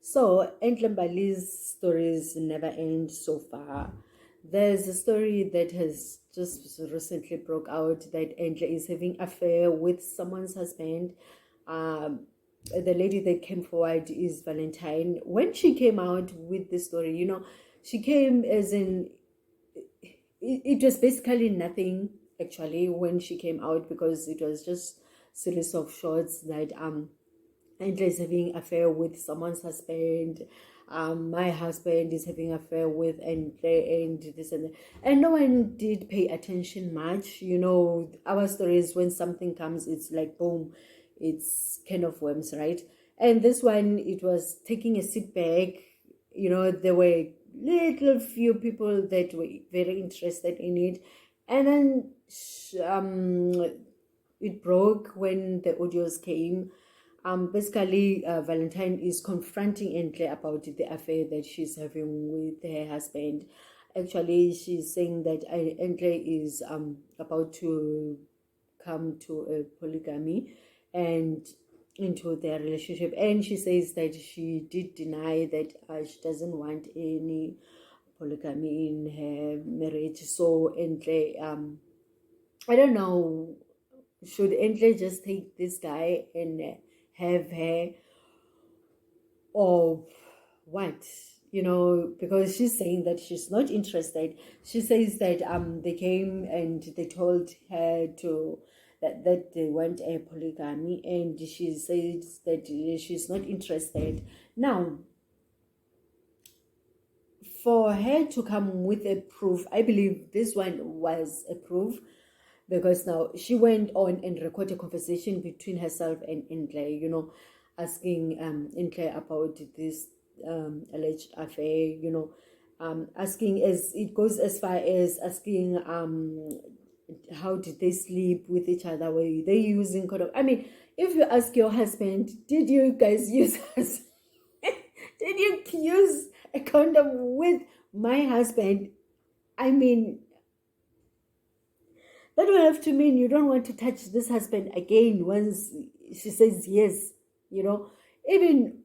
So, Enhle Mbali's stories never end so far. There's a story that has just recently broke out that Enhle is having affair with someone's husband. Um, the lady that came forward is Valentine. When she came out with the story, she came as in it was basically nothing actually when she came out, because it was just series of shots that Enhle is having affair with someone's husband. My husband is having affair with and this and that. And no one did pay attention much. Our stories, when something comes, it's like boom, it's kind of worms, right? And this one, it was taking a sit back. There were little few people that were very interested in it. And then it broke when the audios came. Basically, Valentine is confronting Enhle about the affair that she's having with her husband. Actually, she's saying that Enhle is about to come to a polygamy and into their relationship. And she says that she did deny that she doesn't want any polygamy in her marriage. So Enhle, I don't know, should Enhle just take this guy and have her, or what? Because she's saying that she's not interested. She says that they came and they told her to that they want a polygamy, and she says that she's not interested. Now, for her to come with a proof, I believe this one was a proof, because now she went on and recorded a conversation between herself and Enhle, asking Enhle about this alleged affair, asking, as it goes as far as asking how did they sleep with each other, were they using condom? I mean, if you ask your husband, did you guys use did you use a condom with my husband? I mean, that will have to mean you don't want to touch this husband again once she says yes, Even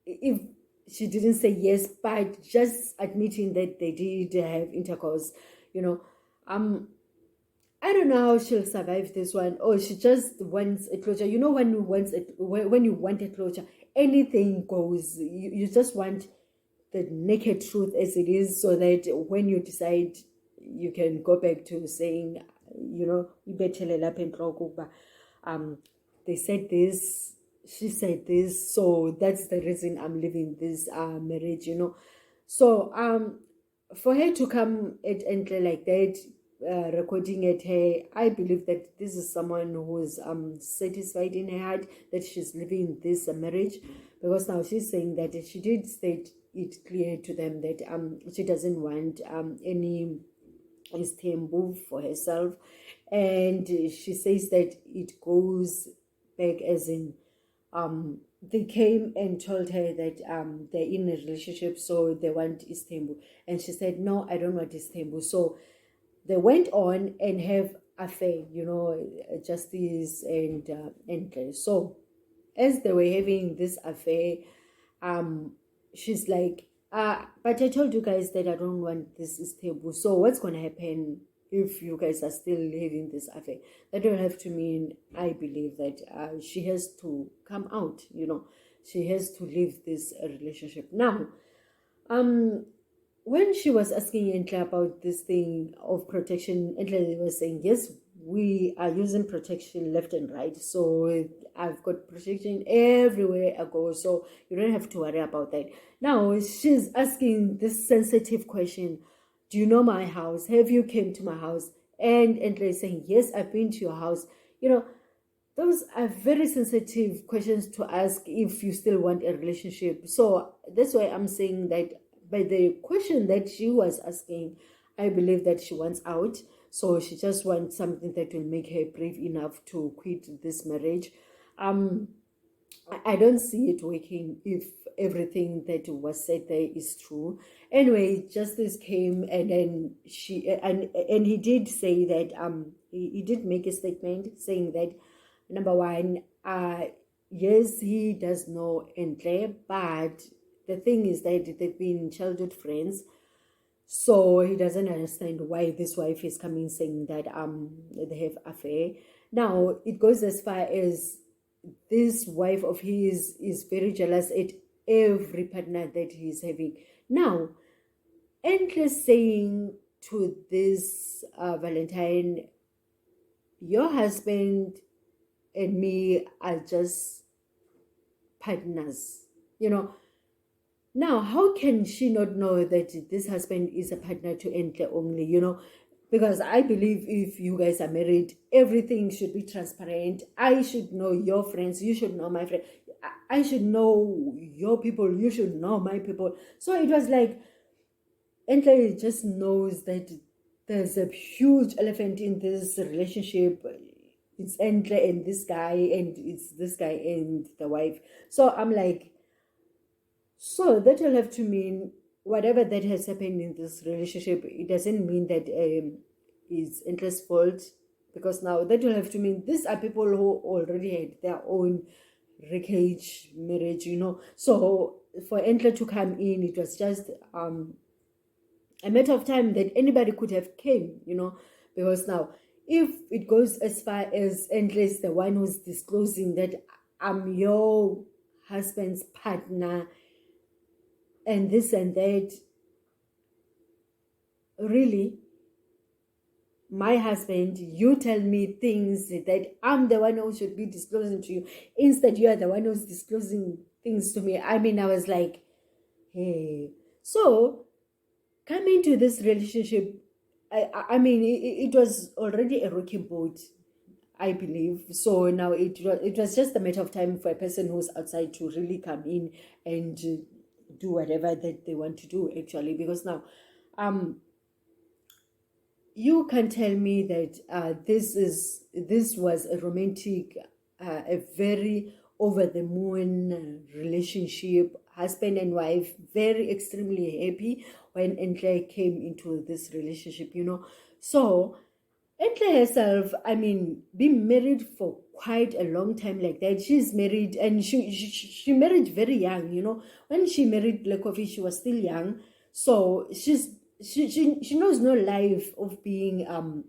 if she didn't say yes, but just admitting that they did have intercourse, you know. I don't know how she'll survive this one, or she just wants a closure. When you want a closure, anything goes. You just want the naked truth as it is, so that when you decide, you can go back to saying, um they said this, she said this, so that's the reason I'm leaving this marriage. So for her to come at Enhle like that, recording at her, I believe that this is someone who is satisfied in her heart that she's leaving this marriage, because now she's saying that she did state it clear to them that she doesn't want any Istanbul for herself. And she says that it goes back as in they came and told her that they're in a relationship, so they want Istanbul, and she said, no, I don't want Istanbul. So they went on and have affair, Justice and so as they were having this affair, she's like, but I told you guys that I don't want this Istanbul. So what's gonna happen if you guys are still having this affair? That will have to mean, I believe, that she has to come out. She has to leave this relationship now. When she was asking Enhle about this thing of protection, Enhle was saying, yes, we are using protection left and right. So I've got protection everywhere I go. So you don't have to worry about that. Now she's asking this sensitive question. Do you know my house? Have you came to my house? And Enhle is saying, yes, I've been to your house. Those are very sensitive questions to ask if you still want a relationship. So that's why I'm saying that by the question that she was asking, I believe that she wants out. So she just wants something that will make her brave enough to quit this marriage. I don't see it working if everything that was said there is true. Anyway, Justice came, and then and he did say that he did make a statement saying that, number one, yes, he does know Enhle, but the thing is that they've been childhood friends. So he doesn't understand why this wife is coming saying that they have affair. Now it goes as far as this wife of his is very jealous at every partner that he's having. Now, endless saying to this Valentine, your husband and me are just partners, you know. Now, how can she not know that this husband is a partner to Enhle only, you know? Because I believe if you guys are married, everything should be transparent. I should know your friends, you should know my friend. I should know your people, you should know my people. So it was like, Enhle just knows that there's a huge elephant in this relationship. It's Enhle and this guy, and it's this guy and the wife. So I'm like, so that will have to mean whatever that has happened in this relationship, it doesn't mean that it's Enhle's fault, because now that will have to mean these are people who already had their own wreckage marriage, you know. So for Enhle to come in, it was just a matter of time that anybody could have came, you know, because now if it goes as far as Enhle is the one who's disclosing that I'm your husband's partner and this and that, really, my husband, you tell me things that I'm the one who should be disclosing to you. Instead, you are the one who's disclosing things to me. I mean, I was like, hey. So, coming to this relationship, I mean, it was already a rocky boat, I believe. So now it was just a matter of time for a person who's outside to really come in and do whatever that they want to do, actually. Because now, you can tell me that this was a romantic, a very over the moon relationship, husband and wife, very extremely happy when Enhle came into this relationship, you know. So Enhle herself, I mean, been married for quite a long time like that. She's married, and she married very young, you know. When she married Black Coffee, she was still young. So she knows no life of being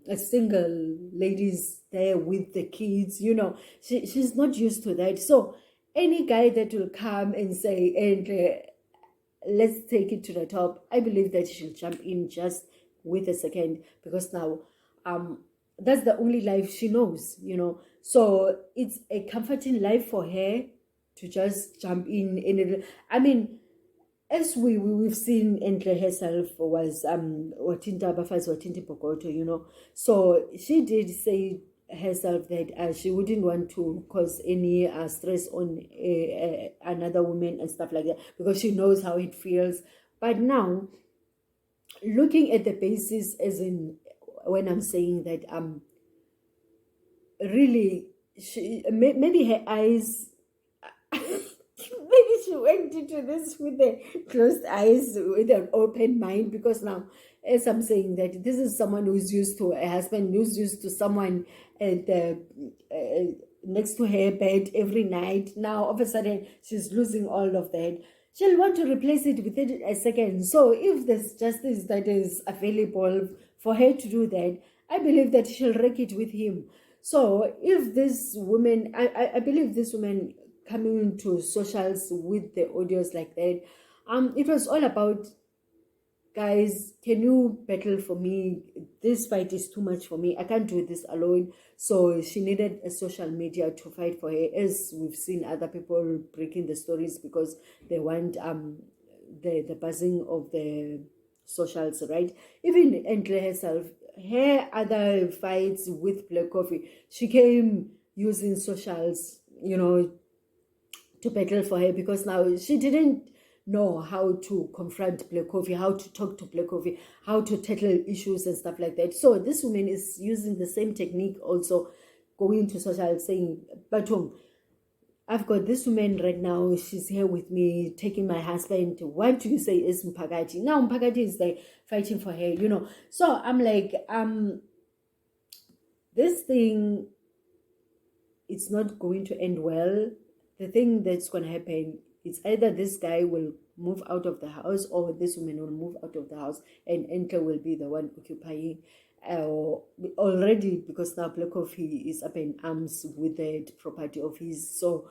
a single ladies there with the kids, you know. She's not used to that. So any guy that will come and say, and let's take it to the top, I believe that she'll jump in just with a second, because now that's the only life she knows, you know. So it's a comforting life for her to just jump in. I mean, as we've seen, Enhle herself was watinta abafazi watinta ipokoto, you know. So she did say herself that she wouldn't want to cause any stress on another woman and stuff like that, because she knows how it feels. But now, looking at the basis, as in when I'm saying that really, maybe her eyes maybe she went into this with the closed eyes, with an open mind, because now, as I'm saying, that this is someone who's used to a husband, who's used to someone at next to her bed every night. Now, all of a sudden, she's losing all of that. She'll want to replace it within a second. So if there's justice that is available for her to do that, I believe that she'll wreck it with him. So if this woman, I believe this woman coming to socials with the audios like that, it was all about, guys, can you battle for me? This fight is too much for me. I can't do this alone. So she needed a social media to fight for her, as we've seen other people breaking the stories because they want the buzzing of the socials, right? Even Enhle herself, her other fights with Black Coffee, she came using socials, you know, to battle for her, because now she didn't know how to confront Black Coffee, how to talk to Black Coffee, how to tackle issues and stuff like that. So this woman is using the same technique, also going to social, saying, Batum, I've got this woman right now, she's here with me, taking my husband. What do you say is Mpagati? Now Mpagati is there fighting for her, you know. So I'm like, this thing, it's not going to end well. The thing that's going to happen, it's either this guy will move out of the house or this woman will move out of the house, and Enhle will be the one occupying already, because now Black Coffee is up in arms with that property of his. So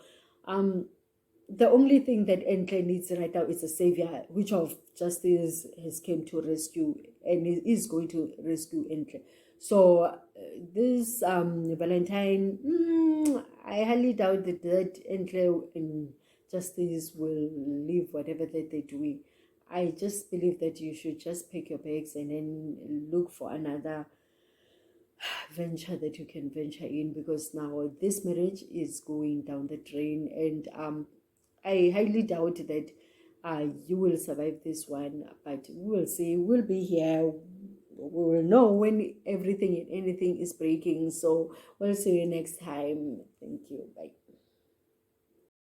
the only thing that Enhle needs right now is a savior, which of justice has came to rescue and is going to rescue Enhle. So this Valentine, I highly doubt that Enhle and justice will leave whatever that they're doing. I just believe that you should just pack your bags and then look for another venture that you can venture in, because now this marriage is going down the drain, and I highly doubt that you will survive this one, but we will see. We'll be here. We will know when everything and anything is breaking. So we'll see you next time. Thank you. Bye.